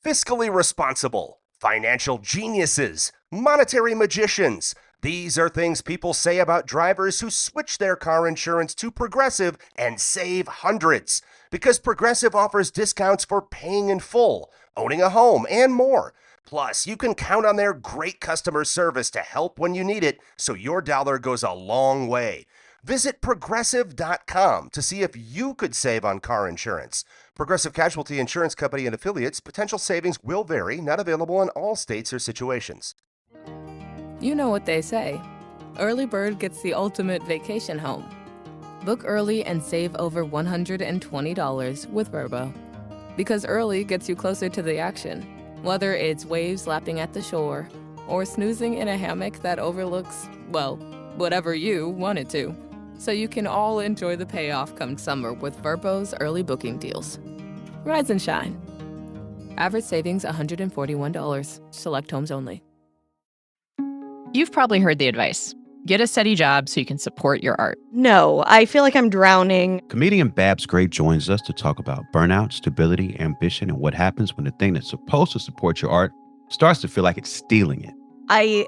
fiscally responsible, financial geniuses, monetary magicians. These are things people say about drivers who switch their car insurance to Progressive and save hundreds. Because Progressive offers discounts for paying in full, owning a home, and more. Plus, you can count on their great customer service to help when you need it, so your dollar goes a long way. Visit Progressive.com to see if you could save on car insurance. Progressive Casualty Insurance Company and Affiliates. Potential savings will vary. Not available in all states or situations. You know what they say. Early bird gets the ultimate vacation home. Book early and save over $120 with Vrbo. Because early gets you closer to the action. Whether it's waves lapping at the shore or snoozing in a hammock that overlooks, well, whatever you want it to. So you can all enjoy the payoff come summer with Vrbo's early booking deals. Rise and shine. Average savings $141. Select homes only. You've probably heard the advice. Get a steady job so you can support your art. No, I feel like I'm drowning. Comedian Babs Gray joins us to talk about burnout, stability, ambition, and what happens when the thing that's supposed to support your art starts to feel like it's stealing it. I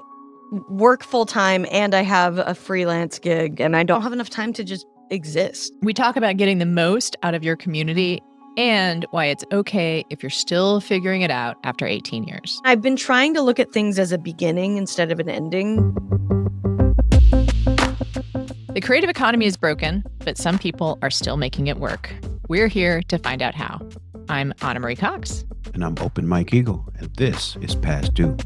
work full-time and I have a freelance gig and I don't have enough time to just exist. We talk about getting the most out of your community and why it's okay if you're still figuring it out after 18 years. I've been trying to look at things as a beginning instead of an ending. The creative economy is broken, but some people are still making it work. We're here to find out how. I'm Anna Marie Cox. And I'm Open Mike Eagle, and this is Past Due.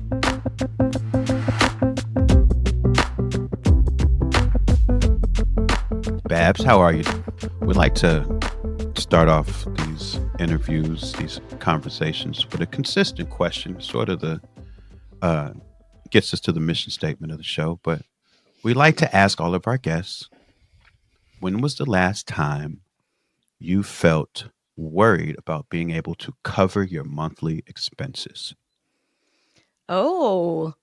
Babs, how are you? We'd like to start off these interviews, these conversations with a consistent question, sort of the gets us to the mission statement of the show. But we like to ask all of our guests, when was the last time you felt worried about being able to cover your monthly expenses? Oh,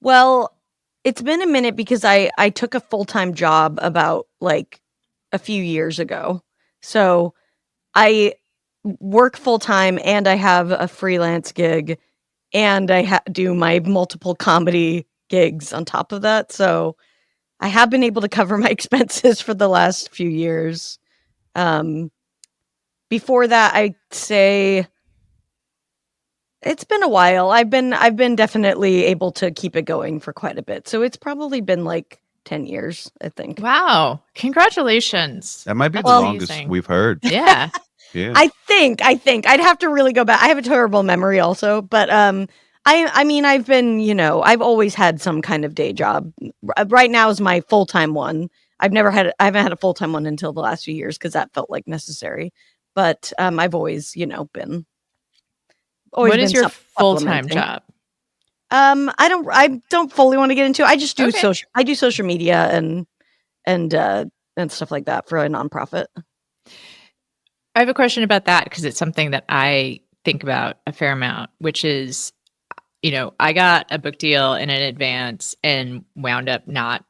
well, it's been a minute because I took a full-time job about like a few years ago. So I work full-time and I have a freelance gig and I do my multiple comedy gigs on top of that. So I have been able to cover my expenses for the last few years. Before that, I'd say it's been a while. I've been definitely able to keep it going for quite a bit. So it's probably been like 10 years, I think. Wow. Congratulations. That might be That's the longest amazing. we've heard. Yeah. Yeah. I think I'd have to really go back. I have a terrible memory also, but I mean, I've been, I've always had some kind of day job. Right now is my full-time one. I haven't had a full-time one until the last few years because that felt like necessary. But I've always, been. What is your full-time supplementing. job? I don't fully want to get into it. I just do Okay. I do social media and stuff like that for a nonprofit. I have a question about that because it's something that I think about a fair amount, which is, I got a book deal in advance and wound up not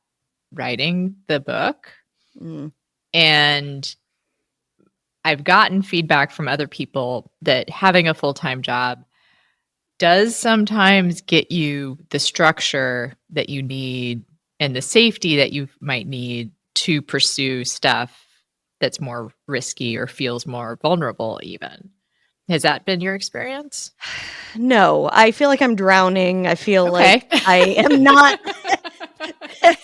writing the book. Mm. And I've gotten feedback from other people that having a full-time job does sometimes get you the structure that you need and the safety that you might need to pursue stuff that's more risky or feels more vulnerable even. Has that been your experience? No, I feel like I'm drowning. I feel Okay. like I am not.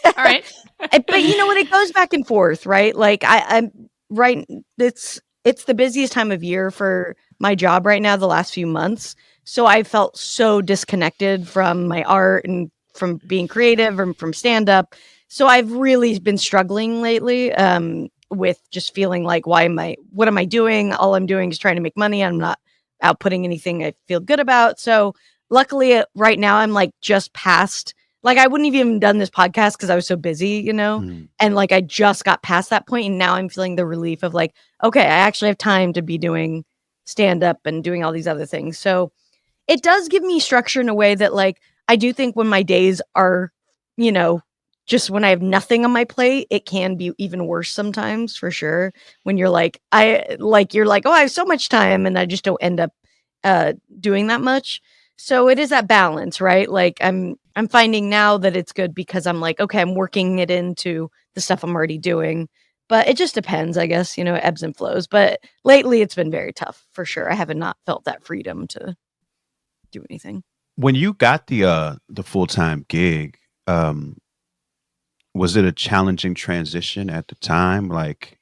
All right. But you know what? It goes back and forth, right? Like I'm right. It's the busiest time of year for my job right now, the last few months. So I felt so disconnected from my art and from being creative and from stand up. So I've really been struggling lately with just feeling like, what am I doing? All I'm doing is trying to make money. I'm not outputting anything I feel good about. So luckily right now I'm like just past, like I wouldn't have even done this podcast because I was so busy, and like I just got past that point and now I'm feeling the relief of like, okay, I actually have time to be doing stand up and doing all these other things. So it does give me structure in a way that like, I do think when my days are, just when I have nothing on my plate, it can be even worse sometimes for sure. When you're like, oh, I have so much time and I just don't end up doing that much. So it is that balance, right? Like I'm finding now that it's good because I'm like, okay, I'm working it into the stuff I'm already doing. But it just depends, I guess, it ebbs and flows. But lately it's been very tough for sure. I have not felt that freedom to do anything. When you got the full-time gig, was it a challenging transition at the time? Like,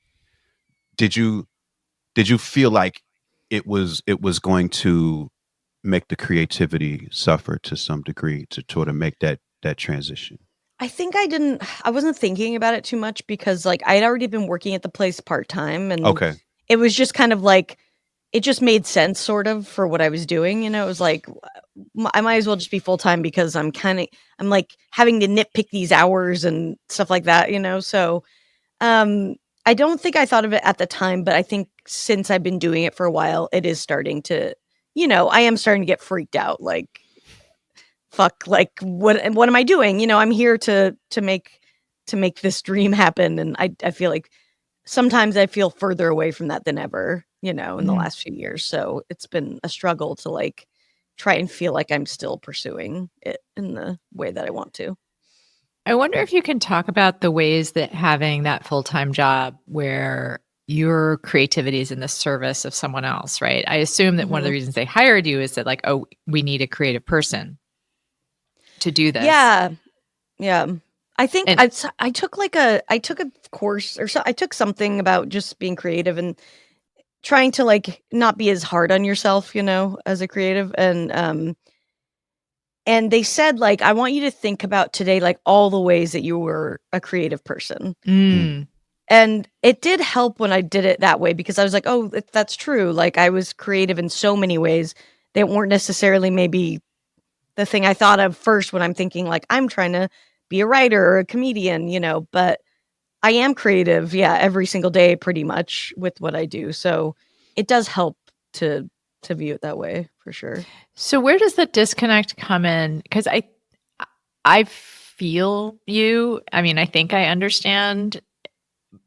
did you feel like it was going to make the creativity suffer to some degree to sort of make that transition? I think I wasn't thinking about it too much because like I had already been working at the place part-time and Okay. it was just kind of like it just made sense sort of for what I was doing. It was like I might as well just be full-time because I'm like having to nitpick these hours and stuff like that. So I don't think I thought of it at the time, but I think since I've been doing it for a while, it is starting to, I am starting to get freaked out. Like, fuck, like what am I doing? I'm here to make this dream happen. And I feel like sometimes I feel further away from that than ever, in the Mhm. last few years. So it's been a struggle to like try and feel like I'm still pursuing it in the way that I want to. I wonder if you can talk about the ways that having that full-time job where your creativity is in the service of someone else, right? I assume that one of the Mhm. reasons they hired you is that like, oh, we need a creative person to do this. Yeah. Yeah. I think And I took I took a course or so I took something about just being creative and trying to like not be as hard on yourself, as a creative and they said like I want you to think about today like all the ways that you were a creative person. Mm. mm, And it did help when I did it that way because I was like, "Oh, that's true." Like I was creative in so many ways that weren't necessarily maybe the thing I thought of first when I'm thinking like I'm trying to be a writer or a comedian, but I am creative, yeah, every single day pretty much with what I do. So it does help to view it that way for sure. so where does the disconnect come in? Because I feel you. I mean, I think I understand,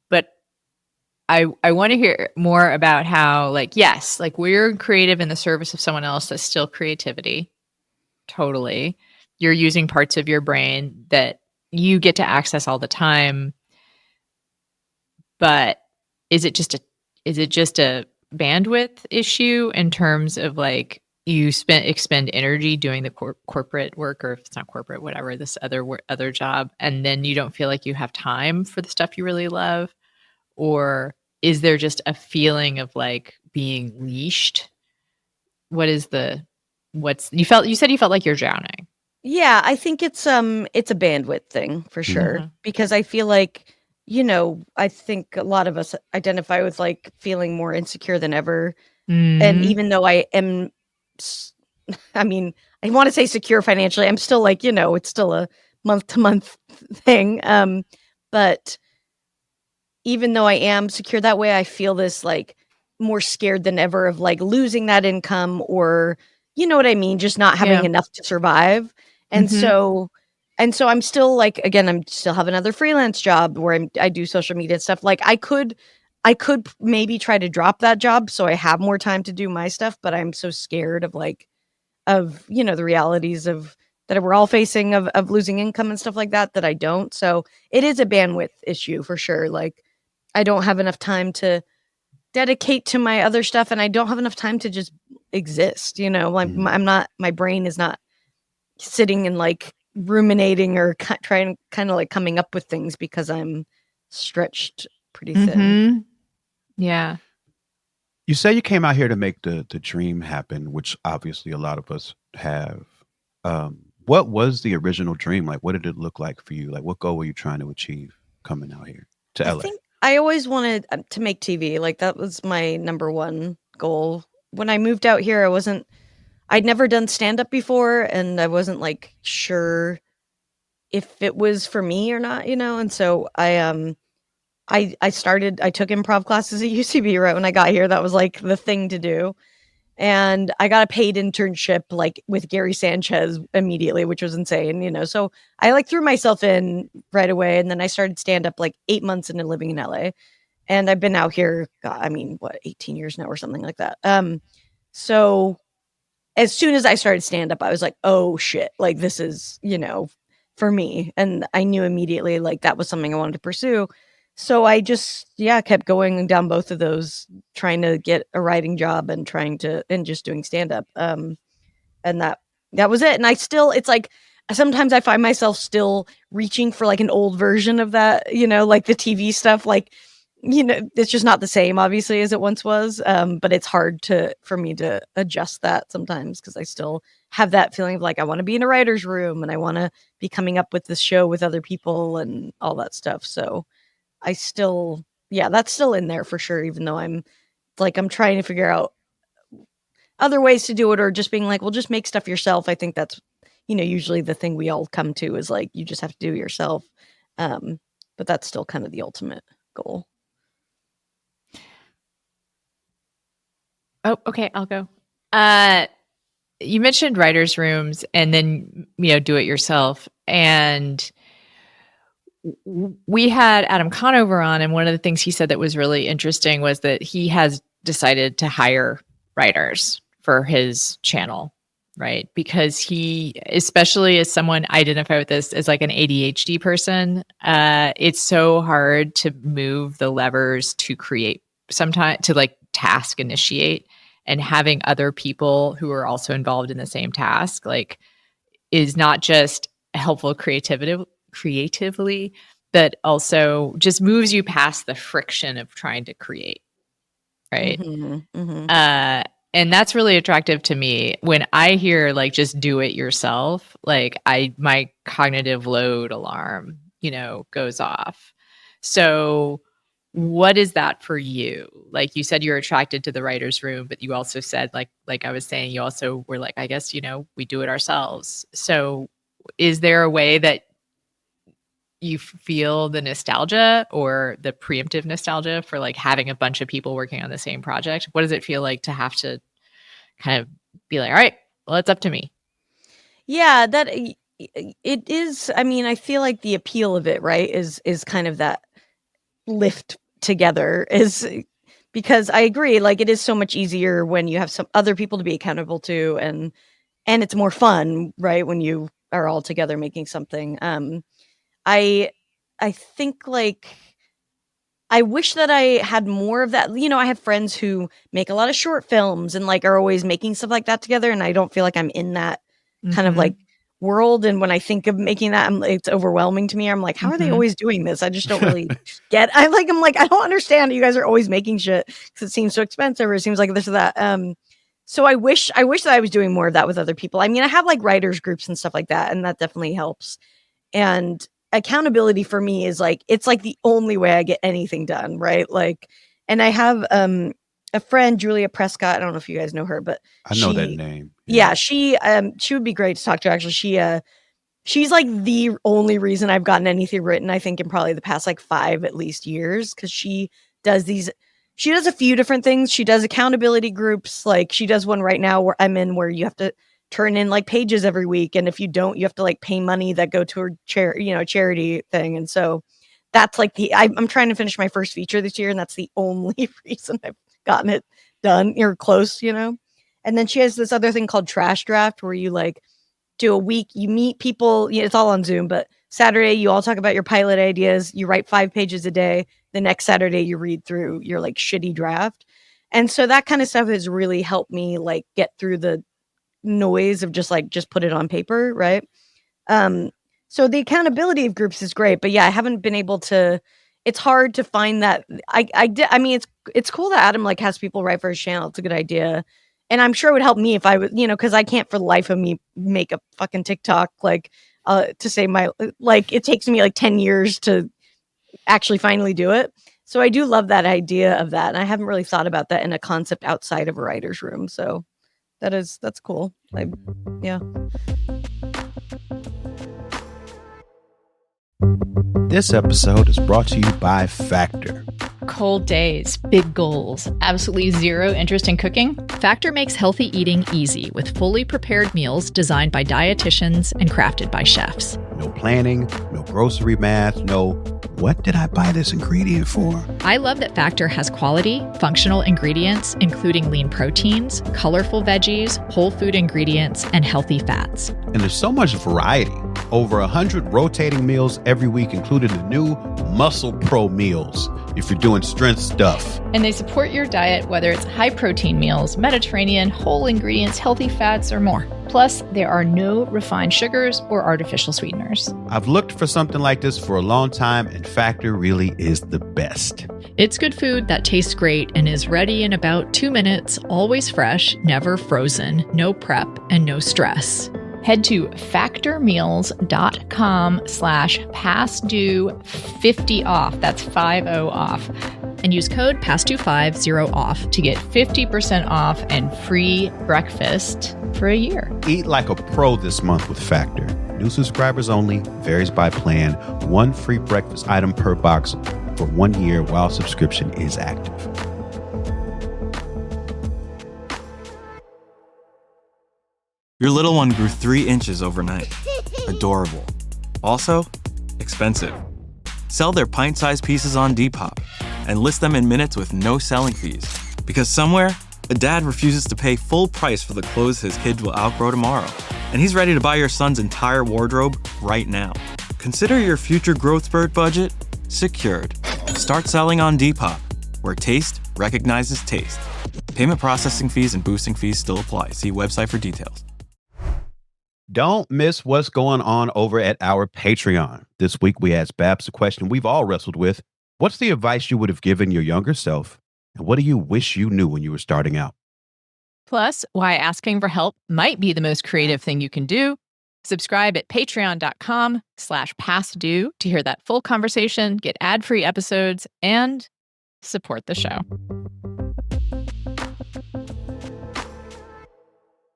but I want to hear more about how like yes, like we're creative in the service of someone else. That's still creativity. Totally. You're using parts of your brain that you get to access all the time, but is it just a bandwidth issue in terms of like you expend energy doing the corporate work, or if it's not corporate, whatever, this other job, and then you don't feel like you have time for the stuff you really love? Or is there just a feeling of like being leashed? What is the what's you said you felt like you're drowning. Yeah, I think it's a bandwidth thing for sure Mhm. because I feel like I think a lot of us identify with like feeling more insecure than ever. And Mhm. even though I am s- I mean, I want to say secure financially, I'm still like, it's still a month to month thing. But even though I am secure that way, I feel this like more scared than ever of like losing that income or you know what I mean, just not having Yeah. enough to survive. And Mhm. so I'm still like again, I'm still have another freelance job where I do social media stuff. Like I could maybe try to drop that job so I have more time to do my stuff, but I'm so scared of like the realities of that we're all facing of losing income and stuff like that that I don't. So it is a bandwidth issue for sure. Like I don't have enough time to dedicate to my other stuff and I don't have enough time to just exist, like Mm. I'm not my brain is not sitting and like ruminating or trying kind of like coming up with things because I'm stretched pretty thin. Mhm. Yeah. You say you came out here to make the dream happen, which obviously a lot of us have. What was the original dream? Like, what did it look like for you? Like, what goal were you trying to achieve coming out here to I LA? think I always wanted to make TV. Like that was my number one goal. When I moved out here, I'd never done stand up before and I wasn't like sure if it was for me or not, and so I took improv classes at UCB right when I got here. That was like the thing to do. And I got a paid internship like with Gary Sanchez immediately, which was insane. So I like threw myself in right away and then I started stand up like 8 months into living in LA. And I've been out here, God, I mean, what, 18 years now or something like that. So as soon as I started stand up, I was like, oh shit, like this is, for me. And I knew immediately like that was something I wanted to pursue. So I just, kept going down both of those, trying to get a writing job and just doing stand up. And that was it. And I still, it's like, sometimes I find myself still reaching for like an old version of that, like the TV stuff, like, it's just not the same obviously as it once was. But it's hard for me to adjust that sometimes, because I still have that feeling of like, I want to be in a writer's room and I want to be coming up with this show with other people and all that stuff. So I still, that's still in there for sure, even though I'm trying to figure out other ways to do it, or just being like, well, just make stuff yourself. I think that's, usually the thing we all come to is like, you just have to do it yourself. But that's still kind of the ultimate goal. Oh, okay. I'll go. You mentioned writers' rooms and then, do it yourself. And we had Adam Conover on, and one of the things he said that was really interesting was that he has decided to hire writers for his channel, right? Because he, especially as someone identified with this as like an ADHD person, it's so hard to move the levers to create, sometimes to like task initiate, and having other people who are also involved in the same task, like, is not just helpful creatively, but also just moves you past the friction of trying to create. Right. Mm-hmm, mm-hmm. And that's really attractive to me. When I hear like, just do it yourself, like my cognitive load alarm, goes off. So what is that for you? Like you said, you're attracted to the writer's room, but you also said like I was saying, you also were like, I guess, we do it ourselves. So is there a way that you feel the nostalgia or the preemptive nostalgia for like having a bunch of people working on the same project? What does it feel like to have to kind of be like, all right, well, it's up to me? Yeah, that it is. I mean, I feel like the appeal of it, right, is kind of that lift together, is because I agree, like it is so much easier when you have some other people to be accountable to, and it's more fun, right, when you are all together making something. I think like I wish that I had more of that. I have friends who make a lot of short films and like are always making stuff like that together, and I don't feel like I'm in that kind of like world. And when I think of making that, it's overwhelming to me. I'm like, how are they always doing this? I just don't really get. I'm like, I don't understand. You guys are always making shit because it seems so expensive, or it seems like this or that. So I wish that I was doing more of that with other people. I mean, I have like writers groups and stuff like that, and that definitely helps. And accountability for me is like, it's like the only way I get anything done, right? Like, and I have a friend, Julia Prescott. I don't know if you guys know her, but I know that name. Yeah, she would be great to talk to. Actually, she's like the only reason I've gotten anything written, I think, in probably the past like 5 at least years, because she does a few different things. She does accountability groups. Like she does one right now where I'm in, where you have to turn in like pages every week, and if you don't, you have to like pay money that go to a charity thing. And so that's like I'm trying to finish my first feature this year, and that's the only reason I've gotten it done or close. And then she has this other thing called Trash Draft, where you like do a week, you meet people, it's all on Zoom, but Saturday you all talk about your pilot ideas, you write 5 pages a day. The next Saturday you read through your like shitty draft. And so that kind of stuff has really helped me like get through the noise of just put it on paper, right? So the accountability of groups is great, but yeah, I haven't been able to. It's hard to find that. I mean, it's cool that Adam like has people write for his channel. It's a good idea, and I'm sure it would help me if I was, because I can't for the life of me make a fucking TikTok like to say my like. It takes me like 10 years to actually finally do it. So I do love that idea of that, and I haven't really thought about that in a concept outside of a writer's room. So that's cool. Like, yeah. This episode is brought to you by Factor. Cold days, big goals, absolutely zero interest in cooking? Factor makes healthy eating easy with fully prepared meals designed by dietitians and crafted by chefs. No planning, no grocery math, no what did I buy this ingredient for? I love that Factor has quality, functional ingredients, including lean proteins, colorful veggies, whole food ingredients, and healthy fats. And there's so much variety. Over 100 rotating meals every week, including the new Muscle Pro meals, if you're doing strength stuff. And they support your diet, whether it's high protein meals, Mediterranean, whole ingredients, healthy fats, or more. Plus, there are no refined sugars or artificial sweeteners. I've looked for something like this for a long time, and Factor really is the best. It's good food that tastes great and is ready in about 2 minutes, always fresh, never frozen, no prep, and no stress. Head to factormeals.com/passdue50off. That's 50 off. And use code PASSDUE50OFF to get 50% off and free breakfast for a year. Eat like a pro this month with Factor. New subscribers only, varies by plan. One free breakfast item per box for 1 year while subscription is active. Your little one grew 3 inches overnight. Adorable. Also, expensive. Sell their pint-sized pieces on Depop and list them in minutes with no selling fees. Because somewhere, a dad refuses to pay full price for the clothes his kids will outgrow tomorrow. And he's ready to buy your son's entire wardrobe right now. Consider your future growth spurt budget secured. Start selling on Depop, where taste recognizes taste. Payment processing fees and boosting fees still apply. See website for details. Don't miss what's going on over at our Patreon. This week, we asked Babs a question we've all wrestled with. What's the advice you would have given your younger self? And what do you wish you knew when you were starting out? Plus, why asking for help might be the most creative thing you can do. Subscribe at patreon.com/passdue to hear that full conversation, get ad-free episodes, and support the show.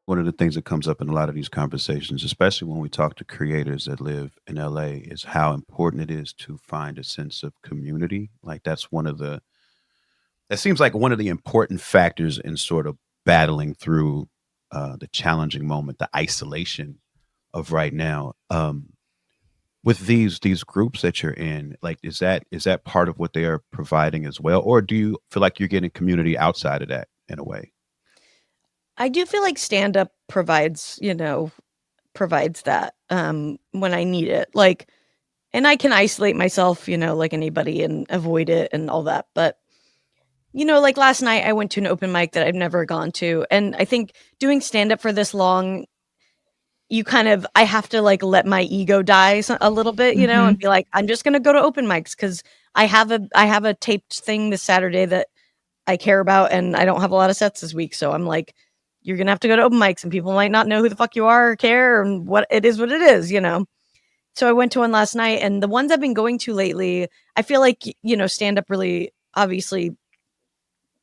One of the things that comes up in a lot of these conversations, especially when we talk to creators that live in LA, is how important it is to find a sense of community. Like that seems like one of the important factors in sort of battling through the challenging moment, the isolation of right now. With these groups that you're in, like, is that part of what they are providing as well? Or do you feel like you're getting community outside of that in a way? I do feel like stand-up provides that when I need it. Like, and I can isolate myself, like anybody, and avoid it and all that. But, like last night I went to an open mic that I've never gone to. And I think doing stand-up for this long, I have to like let my ego die a little bit, and be like, I'm just going to go to open mics because I have a taped thing this Saturday that I care about, and I don't have a lot of sets this week. So I'm like, you're going to have to go to open mics and people might not know who the fuck you are or care, and what it is, So I went to one last night, and the ones I've been going to lately, I feel like, stand up really, obviously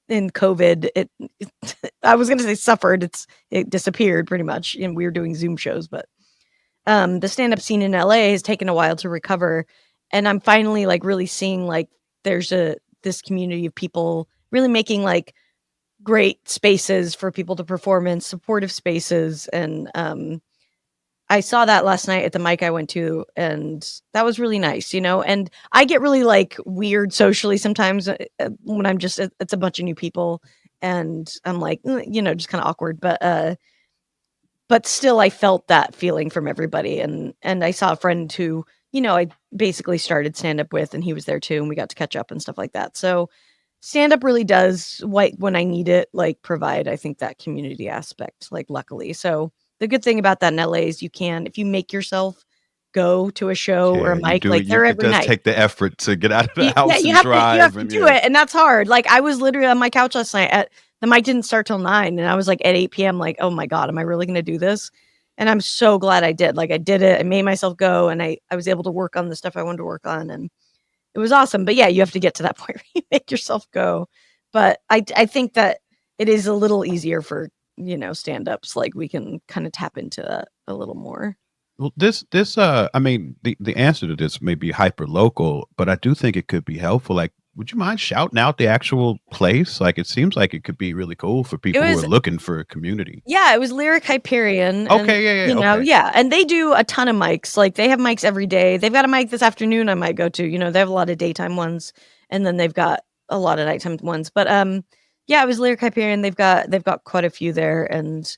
in COVID, I was going to say suffered. It disappeared pretty much, and we were doing Zoom shows, but the stand up scene in LA has taken a while to recover. And I'm finally like really seeing like there's this community of people really making like great spaces for people to perform in, supportive spaces. And I saw that last night at the mic I went to, and that was really nice, and I get really like weird socially sometimes when I'm just, it's a bunch of new people and I'm like, just kind of awkward, but still I felt that feeling from everybody. And I saw a friend who, I basically started stand up with, and he was there too. And we got to catch up and stuff like that. So stand up really does, when I need it, like provide, I think, that community aspect, like luckily. So the good thing about that in LA is you can, if you make yourself go to a show or a mic, like they're every night. It does take the effort to get out of the house and you have drive. To do it. And that's hard. Like I was literally on my couch last night the mic didn't start till 9. And I was like at 8 p.m. like, oh my God, am I really going to do this? And I'm so glad I did. Like I did it. I made myself go, and I was able to work on the stuff I wanted to work on. And it was awesome. But yeah, you have to get to that point where you make yourself go. But I think that it is a little easier for, stand-ups. Like we can kind of tap into that a little more. Well, I mean, the answer to this may be hyper local, but I do think it could be helpful. Like would you mind shouting out the actual place? Like, it seems like it could be really cool for It people who was are looking for a community. Yeah, it was Lyric Hyperion, and Okay, yeah, yeah, okay. yeah, and they do a ton of mics. Like they have mics every day. They've got a mic this afternoon I might go to. They have a lot of daytime ones, and then they've got a lot of nighttime ones. But yeah, it was Lyric Hyperion. They've got quite a few there, and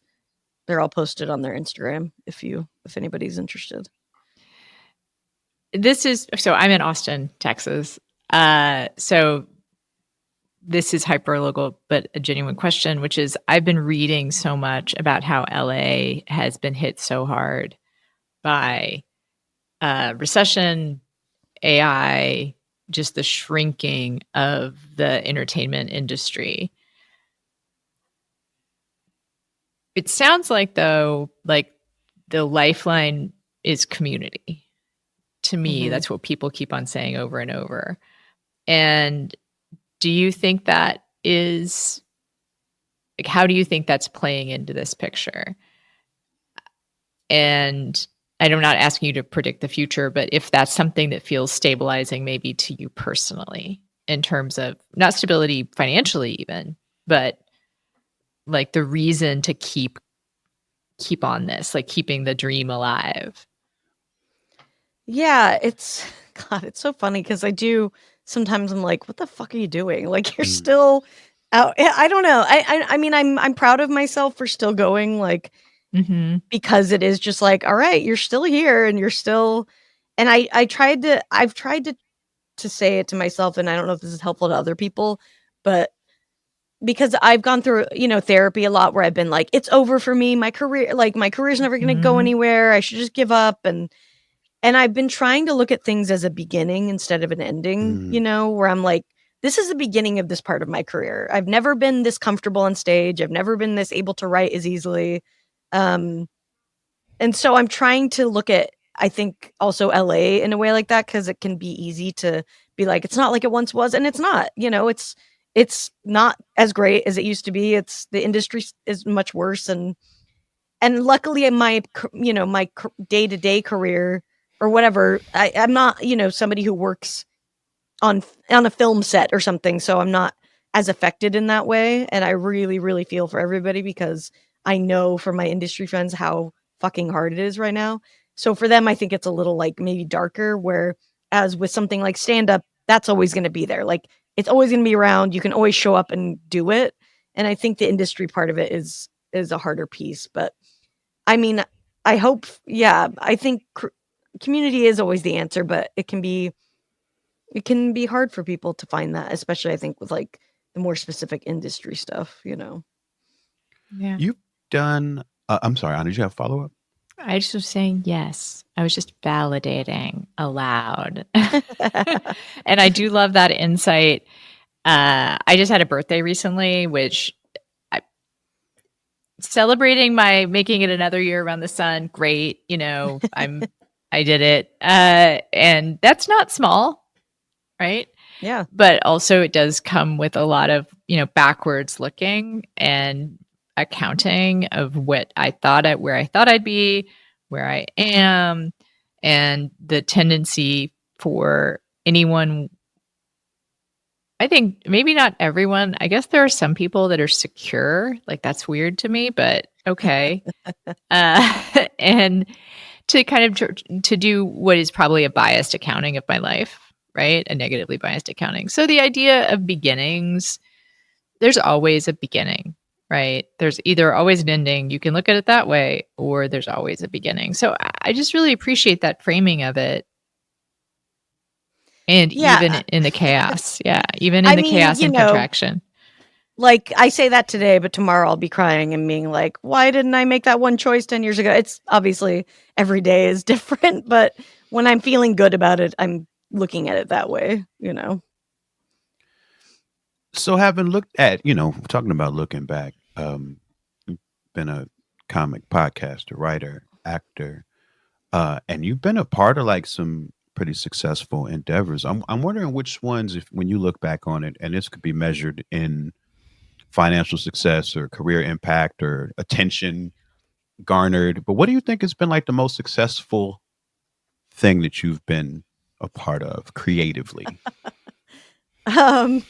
they're all posted on their Instagram if anybody's interested. So I'm in Austin, Texas. So this is hyper local, but a genuine question, which is I've been reading so much about how LA has been hit so hard by recession, AI, just the shrinking of the entertainment industry. It sounds like, though, like the lifeline is community. To me, Mhm. that's what people keep on saying over and over. And do you think that is like, how do you think that's playing into this picture? And I'm not asking you to predict the future, but if that's something that feels stabilizing maybe to you personally in terms of not stability financially even, but like the reason to keep on this, like keeping the dream alive. Yeah, it's God, it's so funny because sometimes I'm like, what the fuck are you doing? Like you're Mm. still out. I don't know. I mean, I'm proud of myself for still going, like, because it is just like, all right, you're still here and you're still, and I've tried to say it to myself, and I don't know if this is helpful to other people, but because I've gone through, therapy a lot where I've been like, it's over for me. My career's never going to go anywhere. I should just give up. And I've been trying to look at things as a beginning instead of an ending, where I'm like, this is the beginning of this part of my career. I've never been this comfortable on stage. I've never been this able to write as easily. And so I'm trying to look at, I think, also LA in a way like that, because it can be easy to be like, it's not like it once was. And it's not, it's not as great as it used to be. The industry is much worse. And luckily in my day-to-day career or whatever, I'm not, somebody who works on a film set or something. So I'm not as affected in that way. And I really, really feel for everybody because I know from my industry friends how fucking hard it is right now. So for them, I think it's a little like maybe darker, whereas with something like stand-up, that's always going to be there. Like it's always going to be around. You can always show up and do it. And I think the industry part of it is a harder piece. But I mean, I hope, I think community is always the answer, but it can be hard for people to find that, especially I think with like the more specific industry stuff, Yeah. You've done, I'm sorry, Anna, did you have a follow-up? I just was saying yes. I was just validating aloud. And I do love that insight. I just had a birthday recently, which celebrating my making it another year around the sun. Great. I did it. And that's not small, right? Yeah. But also it does come with a lot of, backwards looking and accounting of what I thought where I thought I'd be, where I am, and the tendency for anyone. I think maybe not everyone. I guess there are some people that are secure. Like that's weird to me, but okay. And to kind of to do what is probably a biased accounting of my life, right? A negatively biased accounting. So the idea of beginnings, there's always a beginning, right? There's either always an ending. You can look at it that way, or there's always a beginning. So I just really appreciate that framing of it. And even in the chaos. Yeah. Even in the chaos and contraction. Like I say that today, but tomorrow I'll be crying and being like, why didn't I make that one choice 10 years ago? It's obviously every day is different, but when I'm feeling good about it, I'm looking at it that way, So having looked at, talking about looking back, you've been a comic podcaster, writer, actor, and you've been a part of like some pretty successful endeavors. I'm wondering which ones, when you look back on it, and this could be measured in financial success or career impact or attention garnered, but what do you think has been like the most successful thing that you've been a part of creatively? Um,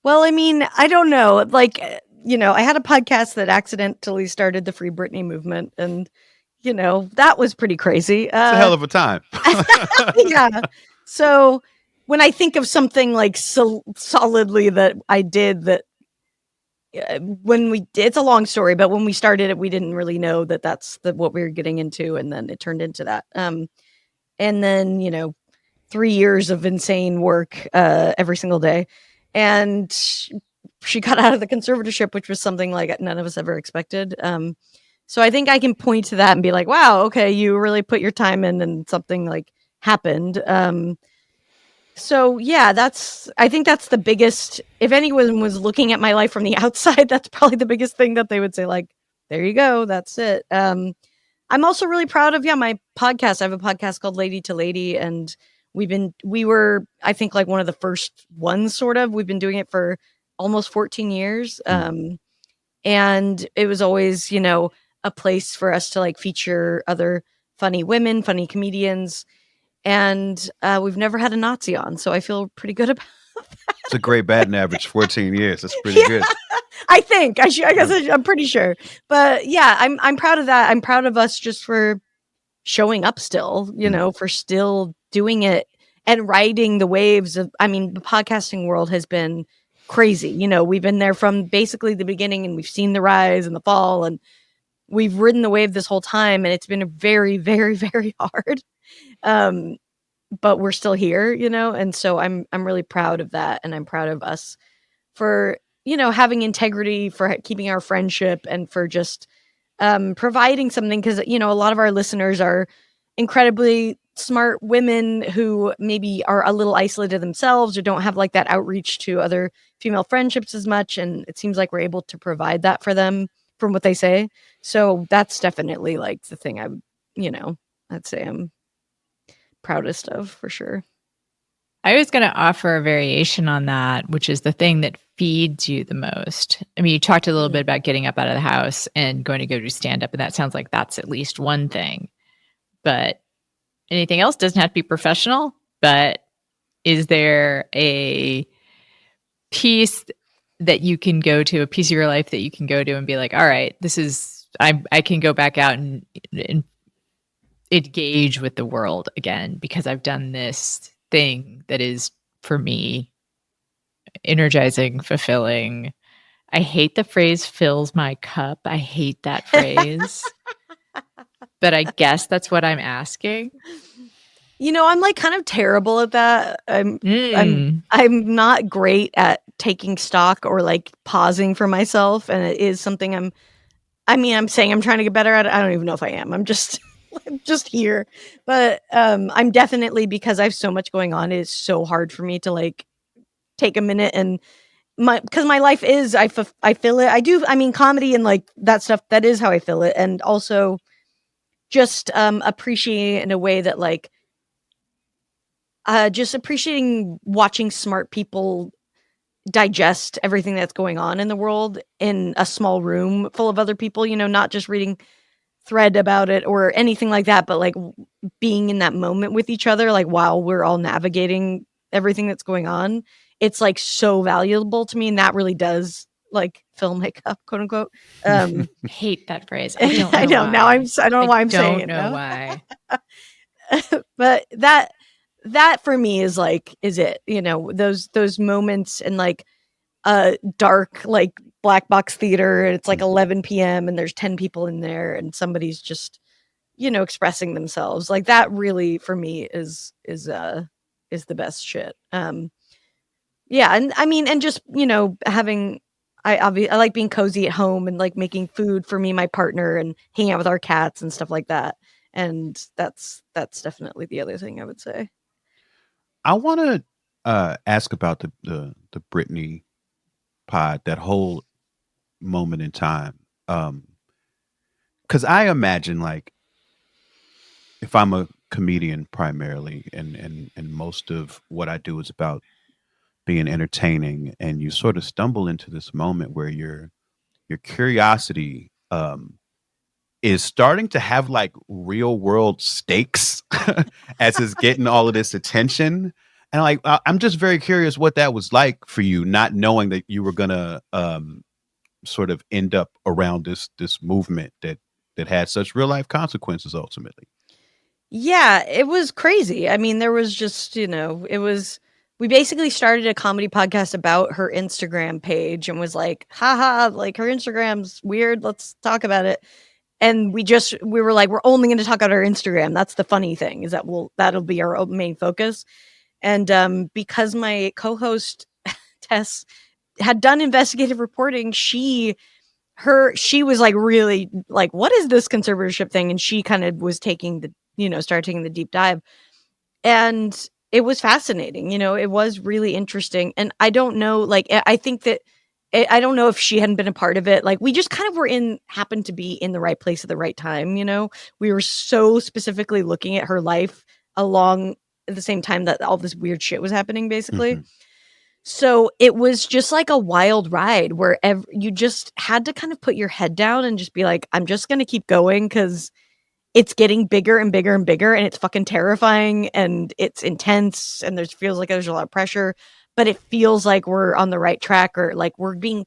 well, I mean, I don't know. Like, I had a podcast that accidentally started the Free Britney movement, and that was pretty crazy. It's a hell of a time. Yeah. So when I think of something like solidly that I did that it's a long story, but when we started it, we didn't really know that that's what we were getting into. And then it turned into that. And then, 3 years of insane work every single day. And she got out of the conservatorship, which was something like none of us ever expected. So I think I can point to that and be like, wow, okay, you really put your time in and something like happened. So yeah, I think that's the biggest, if anyone was looking at my life from the outside, that's probably the biggest thing that they would say, like, there you go, that's it. I'm also really proud of, my podcast. I have a podcast called Lady to Lady, and we were, I think, like one of the first ones, sort of. We've been doing it for almost 14 years. And it was always, a place for us to like feature other funny women, funny comedians. And we've never had a Nazi on, so I feel pretty good about that. It's a great batting average, 14 years. That's pretty good. I think I guess I'm pretty sure, but yeah, I'm proud of that. I'm proud of us just for showing up still, for still doing it and riding the waves of. I mean, the podcasting world has been crazy. We've been there from basically the beginning, and we've seen the rise and the fall, and we've ridden the wave this whole time, and it's been very, very, very hard. But we're still here, and so I'm really proud of that, and I'm proud of us for having integrity, for keeping our friendship, and for just providing something, because a lot of our listeners are incredibly smart women who maybe are a little isolated themselves or don't have like that outreach to other female friendships as much, and it seems like we're able to provide that for them from what they say. So that's definitely like the thing I'd say I'm proudest of, for sure. I was going to offer a variation on that, which is the thing that feeds you the most. I mean, you talked a little bit about getting up out of the house and going to go do stand up, and that sounds like that's at least one thing. But anything else doesn't have to be professional. But is there a piece that you can go to, a piece of your life that you can go to and be like, all right, this is, I can go back out and engage with the world again because I've done this thing that is, for me, energizing, fulfilling. I hate the phrase fills my cup. I hate that phrase. But I guess that's what I'm asking. I'm like kind of terrible at that. I'm not great at taking stock or like pausing for myself, and it is something I'm saying I'm trying to get better at it. I don't even know if I am. I'm just here. But I'm definitely, because I have so much going on, it is so hard for me to like take a minute and because my life is, I feel it. I do. I mean, comedy and like that stuff, that is how I feel it. And also just appreciating it in a way that like, just appreciating watching smart people digest everything that's going on in the world in a small room full of other people, not just reading thread about it or anything like that, but like being in that moment with each other, like while we're all navigating everything that's going on. It's like so valuable to me, and that really does like fill my cup, quote unquote. Hate that phrase. I don't know. I know. Why. Now I don't know why I'm saying it. I don't know why. But that for me is it, those moments in like a dark, like black box theater, and it's like 11 p.m. and there's 10 people in there and somebody's just, expressing themselves. Like that really for me is the best shit. Yeah. And I mean, and just, having, I like being cozy at home and like making food for me, my partner, and hanging out with our cats and stuff like that. And that's definitely the other thing I would say. I want to ask about the Britney pod, that whole moment in time. Because I imagine, like, if I'm a comedian primarily, and most of what I do is about being entertaining, and you sort of stumble into this moment where your curiosity is starting to have like real world stakes as it's getting all of this attention. And like, I'm just very curious what that was like for you, not knowing that you were gonna sort of end up around this movement that had such real life consequences ultimately. Yeah, it was crazy. I mean, there was just, we basically started a comedy podcast about her Instagram page and was like, haha, like her Instagram's weird. Let's talk about it. And we were like, we're only going to talk about our Instagram. That's the funny thing, is that that'll be our main focus. And because my co-host Tess had done investigative reporting, she was like, really like, what is this conservatorship thing? And she kind of was started taking the deep dive, and it was fascinating. It was really interesting. And I don't know, like, I think that I don't know if she hadn't been a part of it. Like, we just kind of happened to be in the right place at the right time. We were so specifically looking at her life along at the same time that all this weird shit was happening, basically. Mhm. So it was just like a wild ride where you just had to kind of put your head down and just be like, I'm just going to keep going, because it's getting bigger and bigger and bigger, and it's fucking terrifying, and it's intense, and feels like there's a lot of pressure, but it feels like we're on the right track, or like we're being,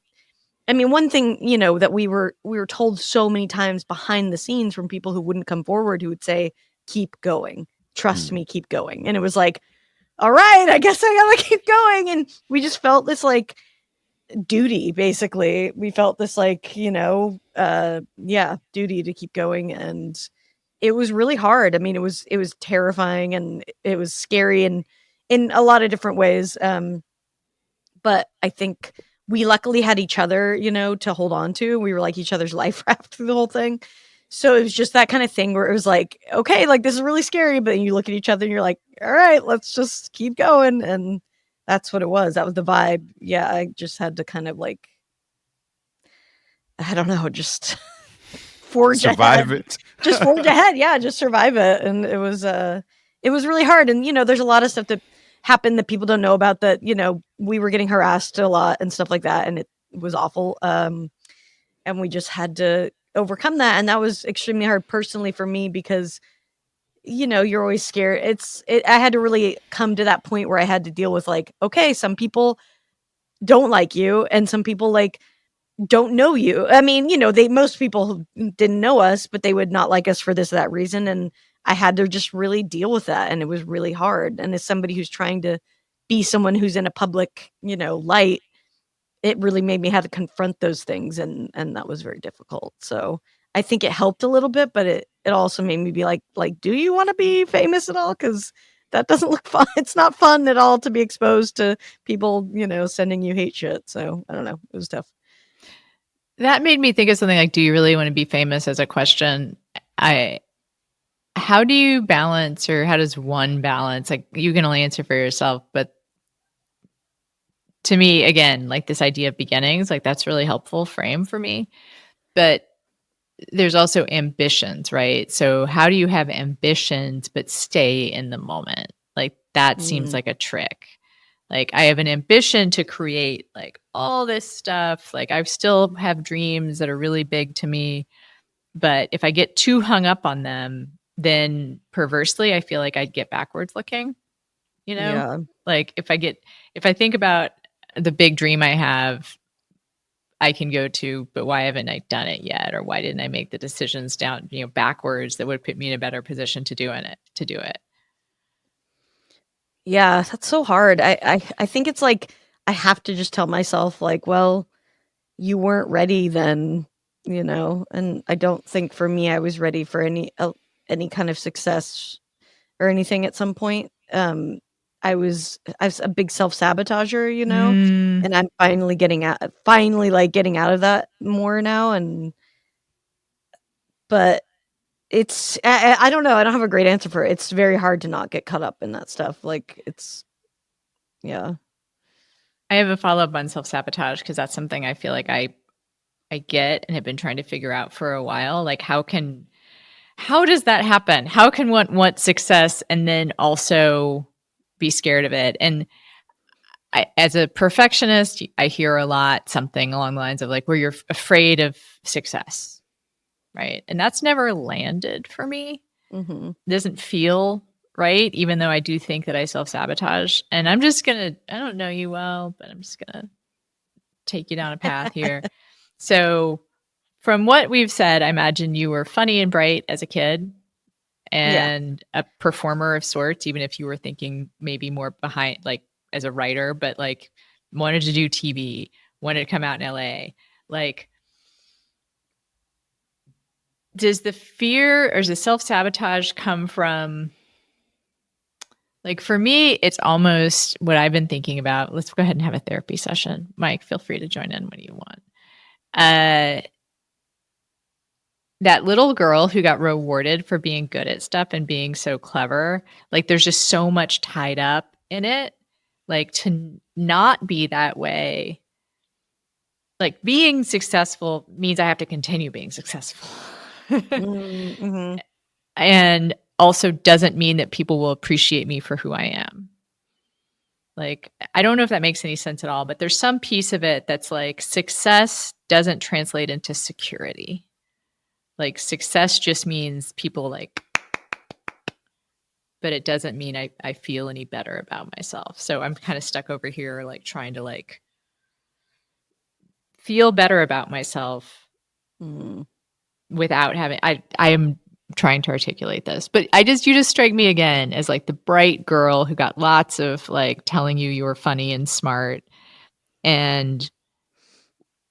I mean, one thing, that we were told so many times behind the scenes from people who wouldn't come forward, who would say, keep going, trust me, keep going. And it was like, all right, I guess I gotta keep going. And we just felt this like duty, basically. We felt this like, duty to keep going. And it was really hard. I mean, it was terrifying, and it was scary, and in a lot of different ways. But I think we luckily had each other, to hold on to. We were like each other's life raft through the whole thing. So it was just that kind of thing where it was like, okay, like this is really scary, but you look at each other and you're like, all right, let's just keep going. And that's what it was. That was the vibe. Yeah, I just had to kind of like, I don't know, just forge Survive ahead. it. Just forge ahead. Yeah, just survive it. And it was really hard. And there's a lot of stuff that happened that people don't know about, that we were getting harassed a lot and stuff like that, and it was awful. And we just had to overcome that, and that was extremely hard personally for me, because you're always scared. I had to really come to that point where I had to deal with like, okay, some people don't like you, and some people like don't know you. I mean, most people didn't know us, but they would not like us for this or that reason. And I had to just really deal with that. And it was really hard. And as somebody who's trying to be someone who's in a public, light, it really made me have to confront those things. And that was very difficult. So I think it helped a little bit, but it also made me be like, do you want to be famous at all? Because that doesn't look fun. It's not fun at all to be exposed to people, sending you hate shit. So I don't know. It was tough. That made me think of something like, do you really want to be famous, as a question? How do you balance, or how does one balance? Like, you can only answer for yourself, but to me, again, like this idea of beginnings, like that's really helpful frame for me. But there's also ambitions, right? So how do you have ambitions but stay in the moment? Like that seems like a trick. Like I have an ambition to create like all this stuff. Like I still have dreams that are really big to me. But if I get too hung up on them, then perversely, I feel like I'd get backwards looking, Yeah. Like if I think about the big dream I have, I can go to, but why haven't I done it yet? Or why didn't I make the decisions down, backwards that would put me in a better position to do it? Yeah, that's so hard. I think it's like I have to just tell myself like, well, you weren't ready then, and I don't think for me I was ready for any kind of success or anything at some point. I was a big self-sabotager, and I'm finally getting out of that more now. But it's, I don't know. I don't have a great answer for it. It's very hard to not get caught up in that stuff. Like yeah. I have a follow-up on self-sabotage, because that's something I feel like I get and have been trying to figure out for a while. Like how does that happen? How can one want success and then also be scared of it? And as a perfectionist, I hear a lot something along the lines of like, where you're afraid of success, right? And that's never landed for me. Mm-hmm. It doesn't feel right? Even though I do think that I self-sabotage. And I'm just going to, I don't know you well, but I'm just going to take you down a path here. So from what we've said, I imagine you were funny and bright as a kid and a performer of sorts, even if you were thinking maybe more behind, like as a writer, but like wanted to do TV, wanted to come out in LA. Like, does the fear or does the self-sabotage come from, like, for me, it's almost what I've been thinking about. Let's go ahead and have a therapy session. Mike, feel free to join in when you want. That little girl who got rewarded for being good at stuff and being so clever, like there's just so much tied up in it. Like, to not be that way, like being successful means I have to continue being successful. Mm-hmm. And also doesn't mean that people will appreciate me for who I am. Like, I don't know if that makes any sense at all, but there's some piece of it that's like success doesn't translate into security. Like, success just means people like, but it doesn't mean I feel any better about myself. So I'm kind of stuck over here, like trying to like feel better about myself without having, I am trying to articulate this, but you just strike me again as like the bright girl who got lots of like telling you were funny and smart. And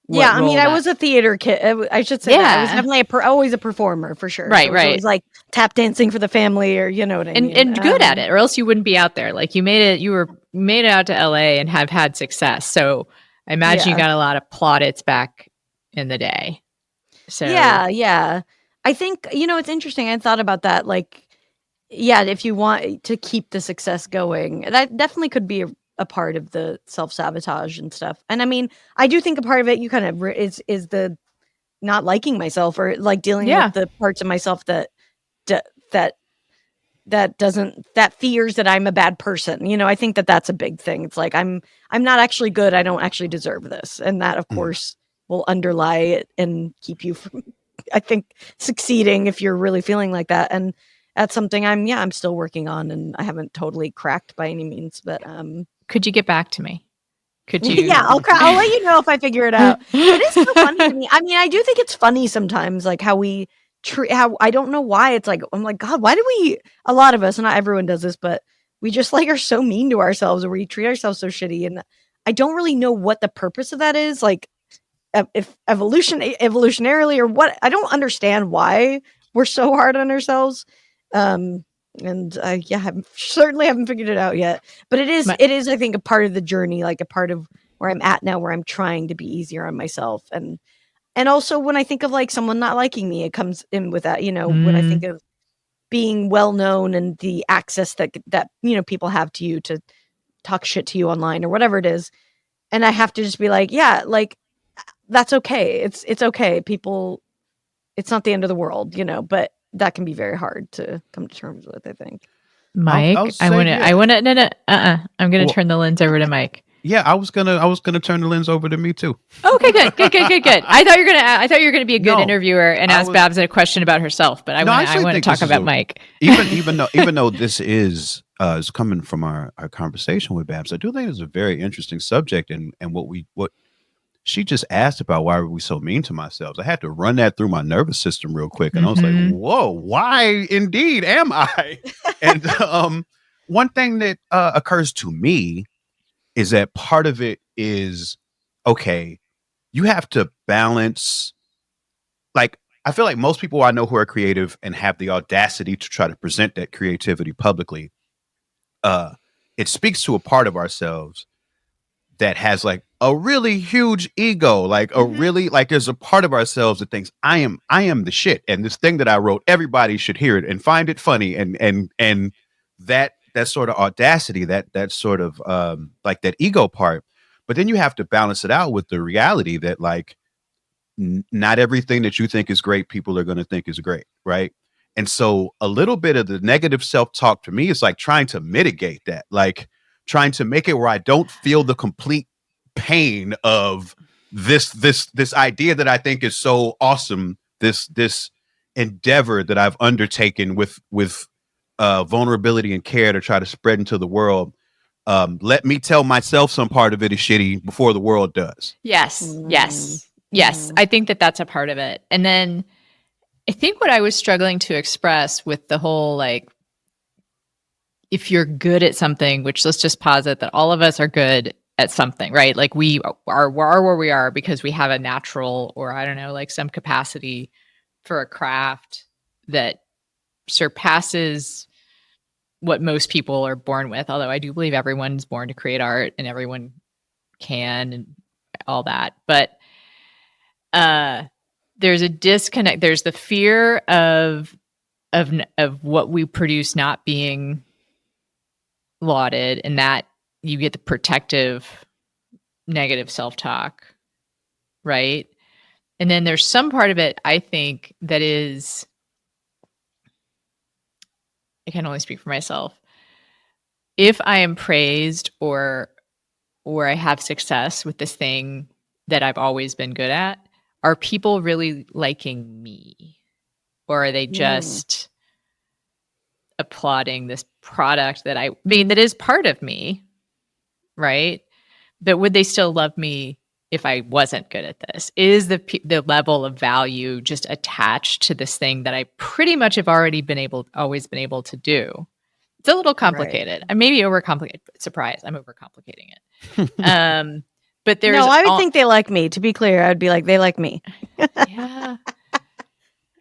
I mean, I was a theater kid. I should say that. I was definitely always a performer for sure. Right, so it was like tap dancing for the family, or you know what I mean. And good at it, or else you wouldn't be out there. Like, you made it out to LA and have had success. So I imagine you got a lot of plaudits back in the day. So yeah. I think, it's interesting. I thought about that. Like, if you want to keep the success going, that definitely could be a part of the self-sabotage and stuff. And I mean, I do think a part of it, you kind of is the not liking myself, or like dealing with the parts of myself that fears that I'm a bad person. I think that's a big thing. It's like, I'm not actually good. I don't actually deserve this. And that, of course, will underlie it and keep you from, I think, succeeding if you're really feeling like that. And that's something I'm still working on, and I haven't totally cracked by any means, but could you get back to me? Could you? Yeah, I'll let you know if I figure it out. It is so funny to me. I mean, I do think it's funny sometimes, like how we how I don't know why it's like, I'm like, God, why do we, a lot of us, and not everyone does this, but we just like are so mean to ourselves, or we treat ourselves so shitty. And I don't really know what the purpose of that is. Like, if evolutionarily or what, I don't understand why we're so hard on ourselves. And I certainly haven't figured it out yet, but it is, I think, a part of the journey, like a part of where I'm at now, where I'm trying to be easier on myself. And also when I think of like someone not liking me, it comes in with that, when I think of being well known and the access that people have to you to talk shit to you online or whatever it is. And I have to just be like, like, that's okay. It's okay. People, it's not the end of the world, but that can be very hard to come to terms with, I think. Mike, I'm going to turn the lens over to Mike. Yeah, I was gonna turn the lens over to me too. Okay, good. I thought you were gonna be a good interviewer and ask Babs a question about herself, but I want to talk about Mike. Even though this is coming from our conversation with Babs, I do think it's a very interesting subject, and what she just asked about, why were we so mean to ourselves? I had to run that through my nervous system real quick, and I was like, whoa, why indeed am I? And one thing that occurs to me is that part of it is, okay, you have to balance, like, I feel like most people I know who are creative and have the audacity to try to present that creativity publicly, it speaks to a part of ourselves that has like a really huge ego, like a really, like, there's a part of ourselves that thinks I am the shit, and this thing that I wrote, everybody should hear it and find it funny, and that sort of audacity, that sort of like that ego part. But then you have to balance it out with the reality that, like, not everything that you think is great, people are going to think is great, right? And so a little bit of the negative self-talk to me is like trying to mitigate that, like trying to make it where I don't feel the complete pain of this idea that I think is so awesome, this endeavor that I've undertaken with vulnerability and care to try to spread into the world. Let me tell myself some part of it is shitty before the world does. Yes. I think that that's a part of it. And then I think what I was struggling to express with the whole, like, if you're good at something, which let's just posit that all of us are good at something, right? Like we are where we are because we have a natural, or I don't know, like some capacity for a craft that surpasses what most people are born with. Although I do believe everyone's born to create art and everyone can and all that. But there's a disconnect. There's the fear of what we produce not being lauded, and that you get the protective negative self-talk, right? And then there's some part of it, I think, that is, I can only speak for myself. If I am praised or I have success with this thing that I've always been good at, are people really liking me? Or are they just applauding this product that I mean, that is part of me, right? But would they still love me if I wasn't good at this? Is the level of value just attached to this thing that I pretty much have always been able to do? It's a little complicated. I maybe overcomplicated. Surprise, I'm overcomplicating it. But there's I would think they like me. To be clear, I'd be like, they like me.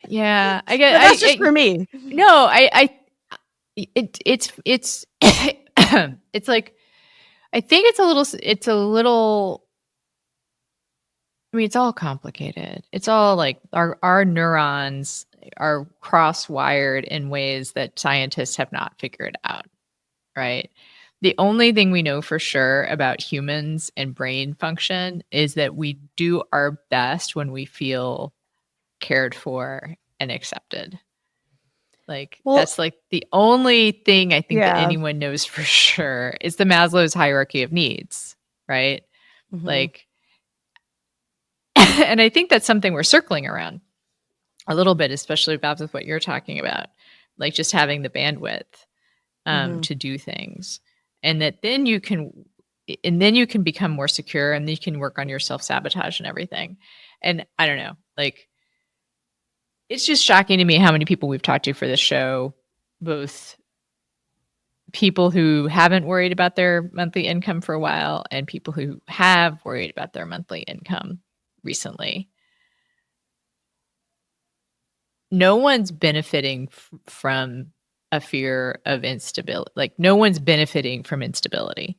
Yeah. I get. That's just for me. No, it's it's like, I think it's a little. I mean, it's all complicated. It's all like our neurons are cross-wired in ways that scientists have not figured out, right? The only thing we know for sure about humans and brain function is that we do our best when we feel cared for and accepted. Like, that's like the only thing I think that anyone knows for sure is the Maslow's hierarchy of needs, right? Mm-hmm. Like, and I think that's something we're circling around a little bit, especially Babs, with what you're talking about, like just having the bandwidth to do things. And that then you can become more secure, and then you can work on your self-sabotage and everything. And I don't know, like, it's just shocking to me how many people we've talked to for this show, both people who haven't worried about their monthly income for a while and people who have worried about their monthly income recently. No one's benefiting from a fear of instability. Like, no one's benefiting from instability.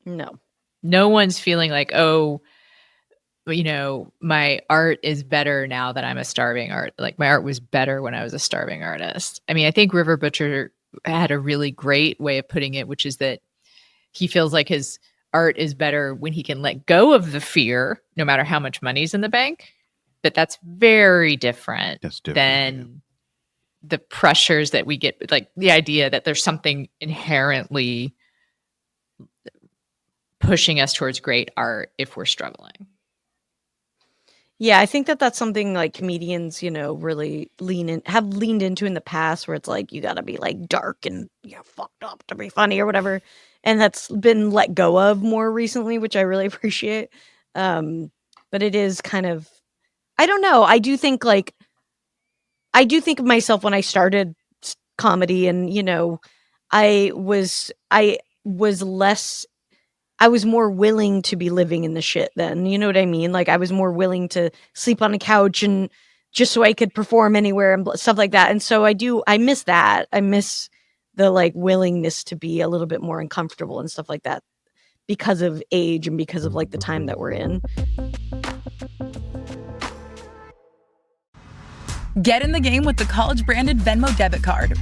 No one's feeling like, oh, you know, my art is better now that I'm a starving art. Like, my art was better when I was a starving artist. I mean, I think River Butcher had a really great way of putting it, which is that he feels like his art is better when he can let go of the fear, no matter how much money's in the bank. But that's very different, than the pressures that we get, like the idea that there's something inherently pushing us towards great art if we're struggling. Yeah, I think that that's something like comedians, you know, really have leaned into in the past, where it's like, you got to be like dark and fucked up to be funny or whatever. And that's been let go of more recently, which I really appreciate. But it is kind of, I don't know. I do think of myself when I started comedy, and, you know, I was more willing to be living in the shit then. You know what I mean? Like, I was more willing to sleep on a couch and just so I could perform anywhere and stuff like that. And so I miss that. I miss the like willingness to be a little bit more uncomfortable and stuff like that because of age and because of like the time that we're in. Get in the game with the college branded Venmo debit card.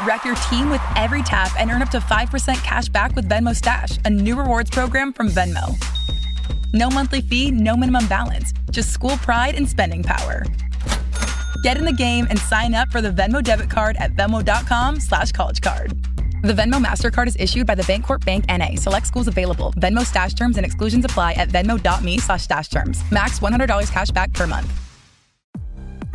Rep your team with every tap and earn up to 5% cash back with Venmo Stash, a new rewards program from Venmo. No monthly fee, no minimum balance, just school pride and spending power. Get in the game and sign up for the Venmo debit card at venmo.com/collegecard. The Venmo MasterCard is issued by the Bancorp Bank N.A. Select schools available. Venmo Stash terms and exclusions apply at venmo.me/stash terms. Max $100 cash back per month.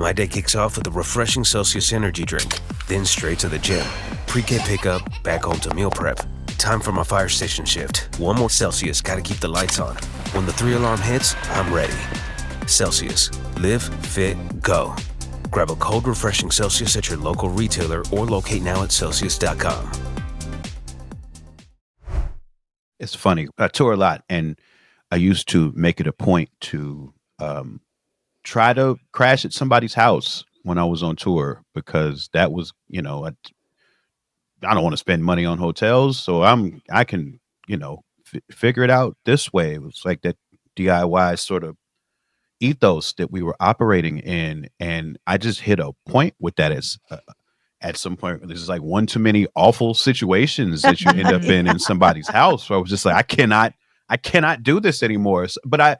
My day kicks off with a refreshing Celsius energy drink, then straight to the gym. Pre-K pickup, back home to meal prep. Time for my fire station shift. One more Celsius, gotta keep the lights on. When the 3-alarm hits, I'm ready. Celsius. Live, fit, go. Grab a cold, refreshing Celsius at your local retailer or locate now at Celsius.com. It's funny. I tour a lot, and I used to make it a point to try to crash at somebody's house when I was on tour, because that was, I don't want to spend money on hotels, so I can, figure it out this way. It was like that DIY sort of ethos that we were operating in, and I just hit a point with that as at some point. This is like one too many awful situations that you end up in somebody's house, where I was just like, I cannot do this anymore. But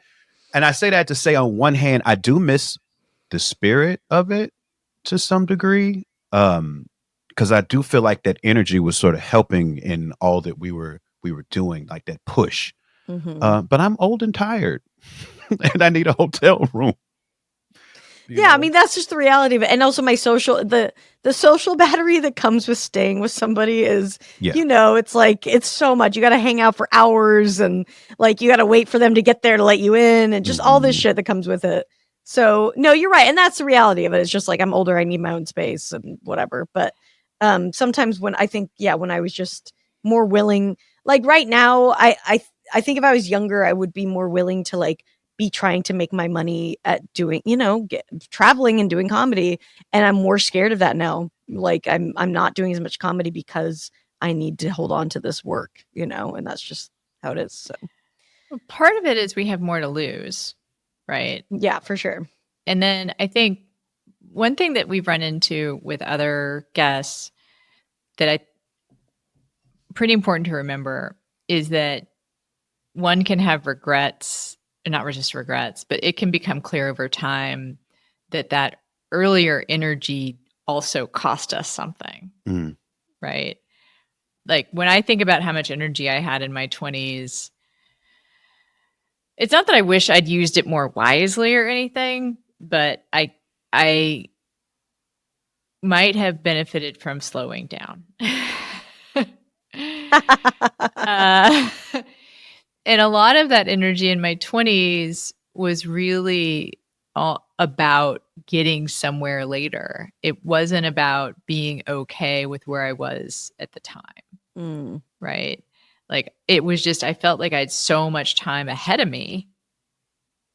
I say that to say, on one hand, I do miss the spirit of it to some degree, because I do feel like that energy was sort of helping in all that we were doing, like that push. But I'm old and tired, and I need a hotel room. Yeah, I mean, that's just the reality of it. And also the social battery that comes with staying with somebody is, it's like, it's so much. You got to hang out for hours, and like, you got to wait for them to get there to let you in, and just all this shit that comes with it. So no, you're right. And that's the reality of it. It's just like, I'm older, I need my own space and whatever. But sometimes when I was just more willing, like right now, I think if I was younger, I would be more willing to like be trying to make my money at doing, traveling and doing comedy. And I'm more scared of that now. Like I'm not doing as much comedy because I need to hold on to this work, and that's just how it is. So well, part of it is we have more to lose, right? Yeah, for sure. And then I think one thing that we've run into with other guests that pretty important to remember is that one can have regrets, not just regrets, but it can become clear over time that earlier energy also cost us something, right? Like when I think about how much energy I had in my 20s, it's not that I wish I'd used it more wisely or anything, but I might have benefited from slowing down. And a lot of that energy in my 20s was really all about getting somewhere later. It wasn't about being okay with where I was at the time, right? Like it was just, I felt like I had so much time ahead of me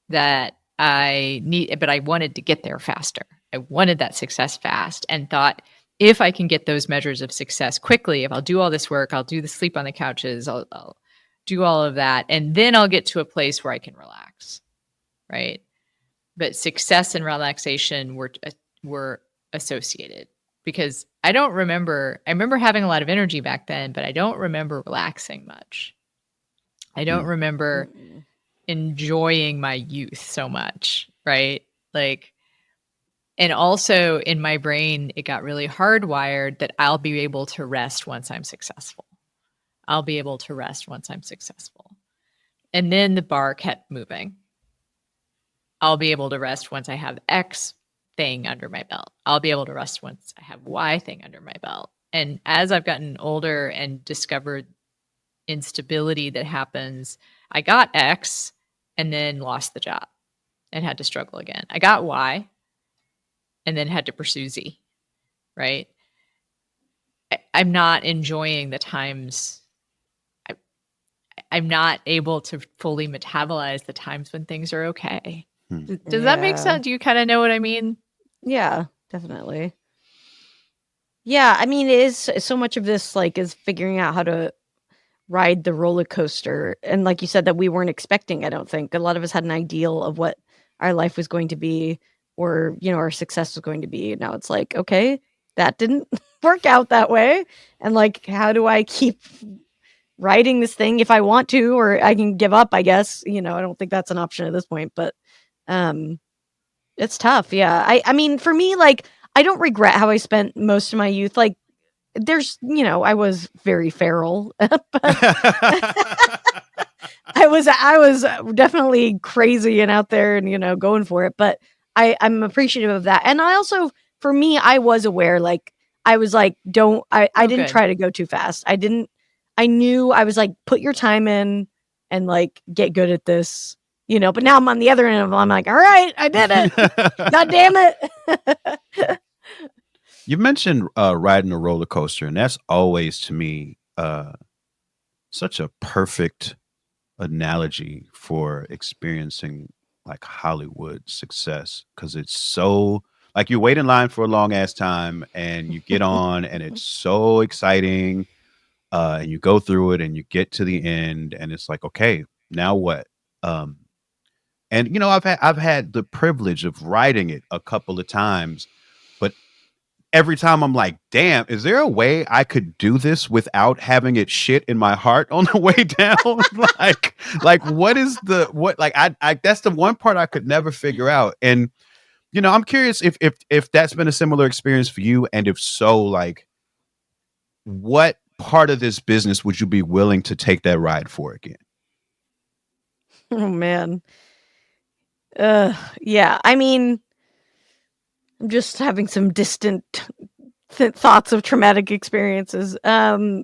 that but I wanted to get there faster. I wanted that success fast, and thought, if I can get those measures of success quickly, if I'll do all this work, I'll do the sleep on the couches, I'll do all of that, and then I'll get to a place where I can relax, right? But success and relaxation were associated, because I remember having a lot of energy back then, but I don't remember relaxing much. I don't remember enjoying my youth so much, right? Like, and also in my brain, it got really hardwired that I'll be able to rest once I'm successful. I'll be able to rest once I'm successful. And then the bar kept moving. I'll be able to rest once I have X thing under my belt. I'll be able to rest once I have Y thing under my belt. And as I've gotten older and discovered instability that happens, I got X and then lost the job and had to struggle again. I got Y and then had to pursue Z, right? I'm not enjoying the times. I'm not able to fully metabolize the times when things are okay. Does that make sense? Do you kind of know what I mean? Yeah, definitely. Yeah, I mean, it is so much of this like is figuring out how to ride the roller coaster. And like you said, that we weren't expecting, I don't think. A lot of us had an ideal of what our life was going to be, or, our success was going to be. Now it's like, okay, that didn't work out that way. And like, how do I keep riding this thing if I want to, or I can give up, I guess. I don't think that's an option at this point, but it's tough. Yeah. I mean, for me, like, I don't regret how I spent most of my youth. Like, there's, I was very feral. I was definitely crazy and out there and, going for it. But I'm appreciative of that. And I also, for me, I was aware, like, I was like, I didn't good. try to go too fast. I knew I was like, put your time in and like get good at this, you know, but now I'm on the other end of it. I'm like, all right, I did it. God damn it. You mentioned riding a roller coaster, and that's always to me such a perfect analogy for experiencing like Hollywood success, because it's so like you wait in line for a long ass time and you get on and it's so exciting, and you go through it and you get to the end and it's like, okay, now what? And you know, I've had the privilege of riding it a couple of times, but every time I'm like, damn, is there a way I could do this without having it shit in my heart on the way down? like what is the what like I that's the one part I could never figure out. And you know, I'm curious if that's been a similar experience for you, and if so, like what part of this business would you be willing to take that ride for again? Oh man. Yeah. I mean, I'm just having some distant thoughts of traumatic experiences. I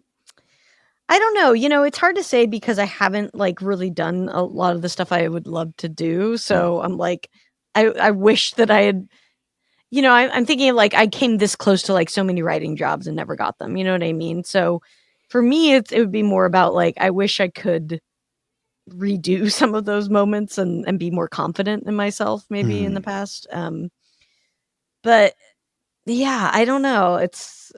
don't know. You know, it's hard to say because I haven't like really done a lot of the stuff I would love to do. So I'm like, I wish that I had, you know, I'm thinking of like I came this close to like so many writing jobs and never got them. You know what I mean? So for me, it would be more about like, I wish I could redo some of those moments and be more confident in myself maybe in the past. But yeah, I don't know. It's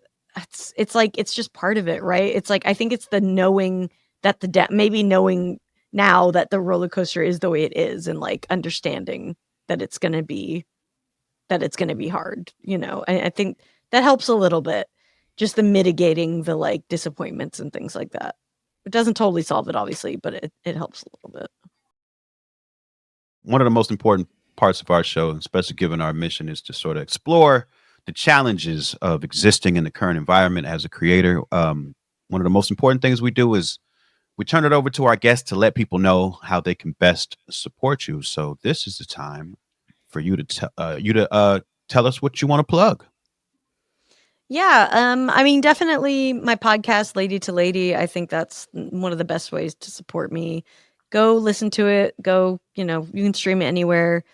like, it's just part of it, right? It's like, I think it's the knowing that maybe knowing now that the roller coaster is the way it is, and like understanding that it's going to be hard, you know. I think that helps a little bit, just the mitigating the like disappointments and things like that. It doesn't totally solve it, obviously, but it helps a little bit. One of the most important parts of our show, especially given our mission, is to sort of explore the challenges of existing in the current environment as a creator. One of the most important things we do is we turn it over to our guests to let people know how they can best support you. So this is the time for you to tell us what you want to plug. Yeah, I mean, definitely my podcast, Lady to Lady. I think that's one of the best ways to support me. Go listen to it. Go, you know, you can stream it anywhere.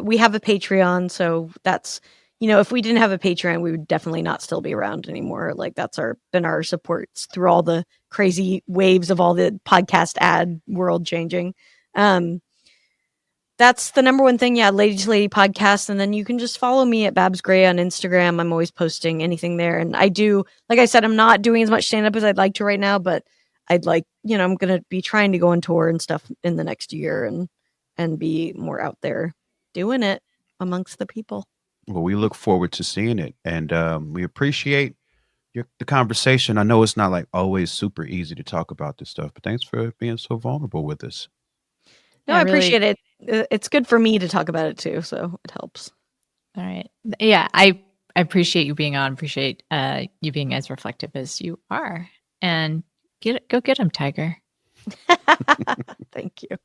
We have a Patreon, so that's, you know, if we didn't have a Patreon, we would definitely not still be around anymore. Like that's been our supports through all the crazy waves of all the podcast ad world changing. That's the number one thing. Yeah. Lady to Lady podcast. And then you can just follow me at Babs Gray on Instagram. I'm always posting anything there. And I do, like I said, I'm not doing as much stand-up as I'd like to right now, but I'd like, you know, I'm going to be trying to go on tour and stuff in the next year and be more out there doing it amongst the people. Well, we look forward to seeing it. And we appreciate the conversation. I know it's not like always super easy to talk about this stuff, but thanks for being so vulnerable with us. No, I appreciate it. It's good for me to talk about it too, so it helps. All right. Yeah, I appreciate you being on. Appreciate you being as reflective as you are. And go get him, Tiger. Thank you.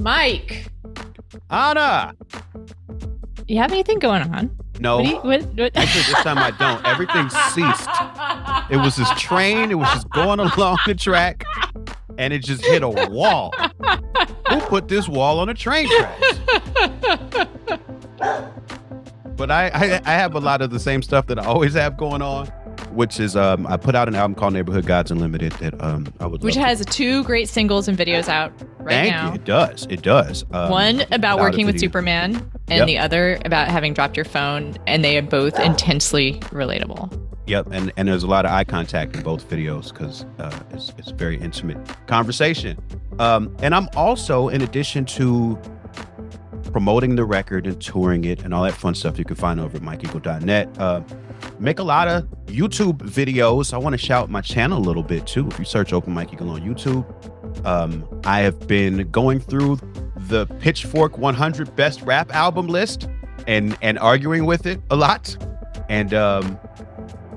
Mike. Anna. You have anything going on? No. What? Actually, this time I don't. Everything ceased. It was this train. It was just going along the track, and it just hit a wall. Who put this wall on the train tracks? But I have a lot of the same stuff that I always have going on, which is I put out an album called Neighborhood Gods Unlimited that I would. Which has 2 great singles and videos out right now. Thank you. It does. One about working with Superman, and the other about having dropped your phone, and they are both intensely relatable. Yep, and there's a lot of eye contact in both videos because it's a very intimate conversation. And I'm also, in addition to promoting the record and touring it and all that fun stuff you can find over at MikeEagle.net, make a lot of YouTube videos. I want to shout my channel a little bit too. If you search Open Mike Eagle on YouTube, I have been going through the Pitchfork 100 Best Rap Album list and arguing with it a lot. And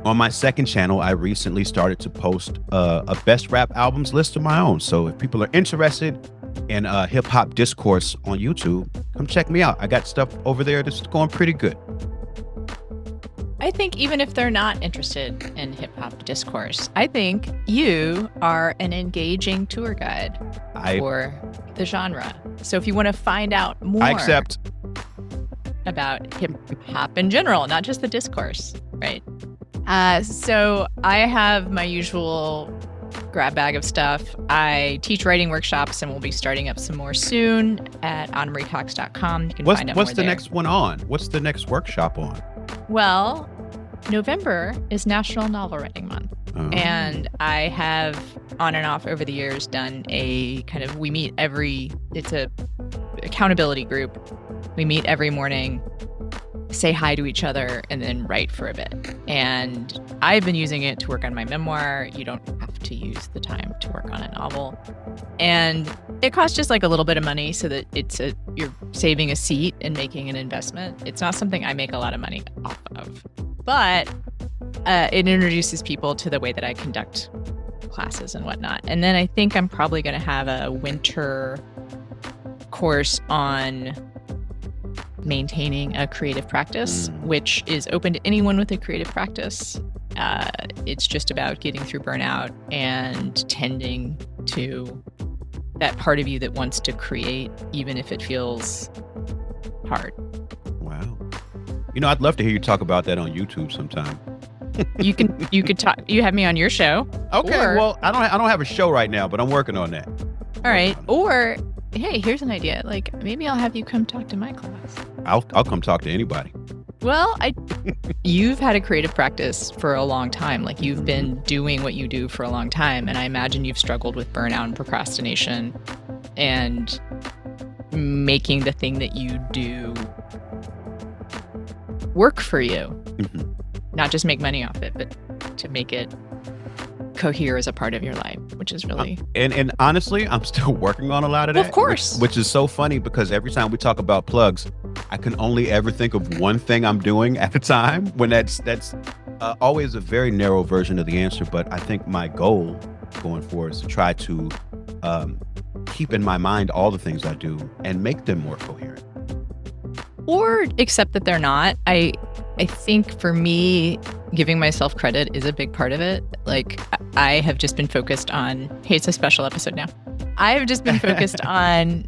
On my second channel, I recently started to post a best rap albums list of my own. So if people are interested in hip hop discourse on YouTube, come check me out. I got stuff over there that's going pretty good. I think even if they're not interested in hip hop discourse, I think you are an engaging tour guide for the genre. So if you want to find out more I accept about hip hop in general, not just the discourse, right? So I have my usual grab bag of stuff. I teach writing workshops and we'll be starting up some more soon at AnnaMarieCox.com. You can find out more What's the there. next one on? What's the next workshop on? Well, November is National Novel Writing Month. Oh. And I have on and off over the years done a kind of, it's a accountability group. We meet every morning, say hi to each other, and then write for a bit. And I've been using it to work on my memoir. You don't have to use the time to work on a novel. And it costs just like a little bit of money so that you're saving a seat and making an investment. It's not something I make a lot of money off of. But it introduces people to the way that I conduct classes and whatnot. And then I think I'm probably going to have a winter course on maintaining a creative practice, which is open to anyone with a creative practice. It's just about getting through burnout and tending to that part of you that wants to create, even if it feels hard. Wow. I'd love to hear you talk about that on YouTube sometime. You could talk. You have me on your show. Okay. Well, I don't have a show right now, but I'm working on that. All right. Or hey, here's an idea. Like maybe I'll have you come talk to my class. I'll come talk to anybody. Well, you've had a creative practice for a long time. Like you've been doing what you do for a long time, and I imagine you've struggled with burnout and procrastination, and making the thing that you do work for you. Mm-hmm. Not just make money off it, but to make it cohere as a part of your life, which is really and honestly, I'm still working on a lot of that. Of course. Which is so funny because every time we talk about plugs, I can only ever think of one thing I'm doing at a time, when that's always a very narrow version of the answer. But I think my goal going forward is to try to keep in my mind all the things I do and make them more coherent. Or accept that they're not. I think for me, giving myself credit is a big part of it. Like I have just been focused on, hey, it's a special episode now. I have just been focused on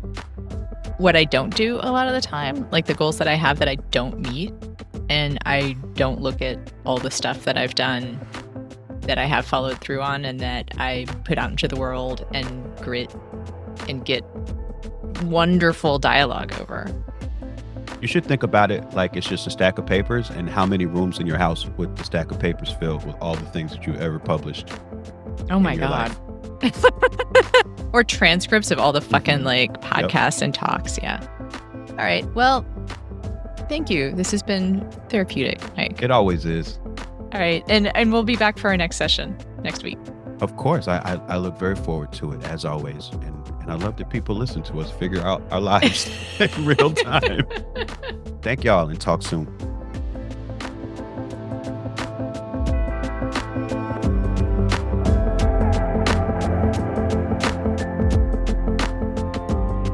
what I don't do a lot of the time, like the goals that I have that I don't meet. And I don't look at all the stuff that I've done that I have followed through on and that I put out into the world and grit and get wonderful dialogue over. You should think about it like it's just a stack of papers, and how many rooms in your house would the stack of papers fill with all the things that you ever published. Oh my God. Or transcripts of all the fucking like podcasts and talks. Yeah. All right. Well, thank you. This has been therapeutic, Mike. It always is. All right. And we'll be back for our next session next week. Of course. I look very forward to it, as always. And I love that people listen to us figure out our lives in real time. Thank y'all, and talk soon.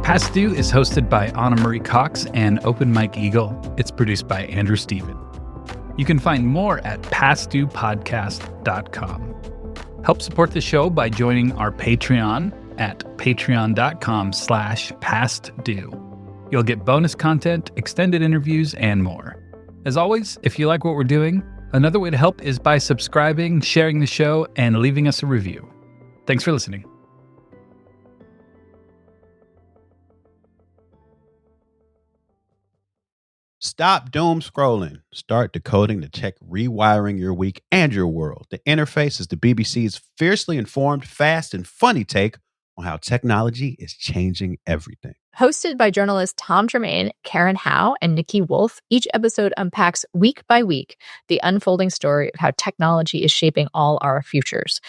Past Due is hosted by Anna Marie Cox and Open Mike Eagle. It's produced by Andrew Steven. You can find more at pastduepodcast.com. Help support the show by joining our Patreon at patreon.com/pastdue. You'll get bonus content, extended interviews, and more. As always, if you like what we're doing, another way to help is by subscribing, sharing the show, and leaving us a review. Thanks for listening. Stop doom scrolling. Start decoding the tech, rewiring your week and your world. The Interface is the BBC's fiercely informed, fast, and funny take on how technology is changing everything. Hosted by journalists Tom Tremaine, Karen Howe, and Nikki Wolf, each episode unpacks week by week the unfolding story of how technology is shaping all our futures.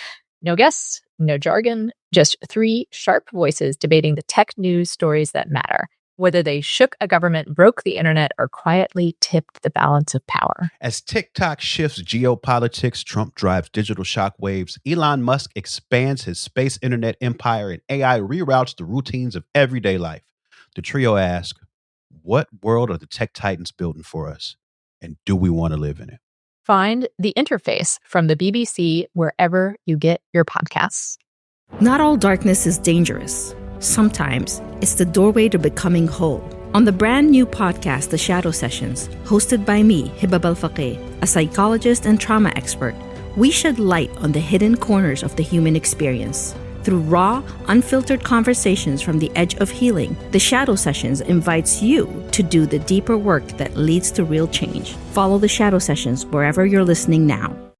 No guests, no jargon, just three sharp voices debating the tech news stories that matter. whether they shook a government, broke the internet, or quietly tipped the balance of power. As TikTok shifts geopolitics, Trump drives digital shockwaves, Elon Musk expands his space internet empire, and AI reroutes the routines of everyday life. The trio asks, what world are the tech titans building for us? And do we want to live in it? Find The Interface from the BBC wherever you get your podcasts. Not all darkness is dangerous. Sometimes it's the doorway to becoming whole. On the brand new podcast, The Shadow Sessions, hosted by me, Hibab Al-Faqih, a psychologist and trauma expert, we shed light on the hidden corners of the human experience. Through raw, unfiltered conversations from the edge of healing, The Shadow Sessions invites you to do the deeper work that leads to real change. Follow The Shadow Sessions wherever you're listening now.